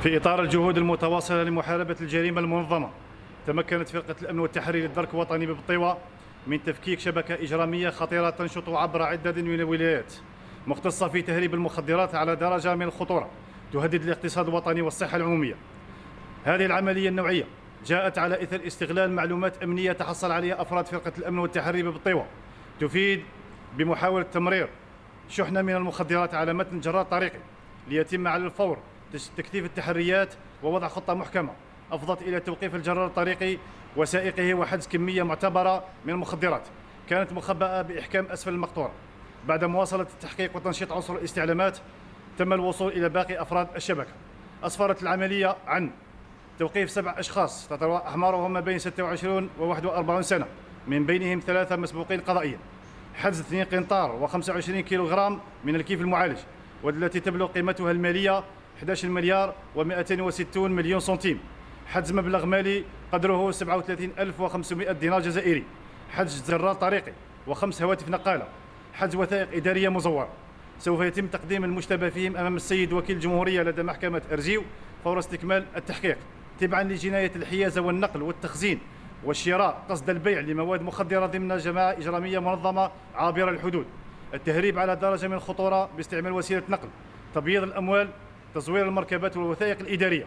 في إطار الجهود المتواصلة لمحاربة الجريمة المنظمة، تمكنت فرقة الأمن والتحرير للدرك الوطني ببطيوة من تفكيك شبكة إجرامية خطيرة تنشط عبر عدة من الولايات، مختصة في تهريب المخدرات على درجة من الخطورة تهدد الاقتصاد الوطني والصحة العمومية. هذه العملية النوعية جاءت على إثر استغلال معلومات أمنية تحصل عليها أفراد فرقة الأمن والتحرير ببطيوة تفيد بمحاولة تمرير شحنة من المخدرات على متن جرار طريقي، ليتم على الفور تكثيف التحريات ووضع خطة محكمة أفضت إلى توقيف الجرار الطريقي وسائقه وحجز كمية معتبرة من المخدرات كانت مخبأة بإحكام أسفل المقطورة. بعد مواصلة التحقيق وتنشيط عنصر الاستعلامات تم الوصول إلى باقي أفراد الشبكة. أسفرت العملية عن توقيف 7 أشخاص تتراوح أعمارهم ما بين 26 و 41 سنة، من بينهم 3 مسبوقين قضائيا، حجز 2 قنطار و25 كيلوغرام من الكيف المعالج، والتي تبلغ قيمتها المالية 11 مليار و260 مليون سنتيم، حجز مبلغ مالي قدره 37,500 دينار جزائري، حجز جرار طريقي و5 هواتف نقالة، حجز وثائق إدارية مزورة. سوف يتم تقديم المشتبه فيهم أمام السيد وكيل الجمهورية لدى محكمة أرجيو فور استكمال التحقيق، تبعا لجناية الحيازة والنقل والتخزين والشراء قصد البيع لمواد مخدرة ضمن جماعة إجرامية منظمة عابرة الحدود، التهريب على درجة من الخطورة باستعمال وسيلة نقل، تبييض الأموال، تزوير المركبات والوثائق الإدارية.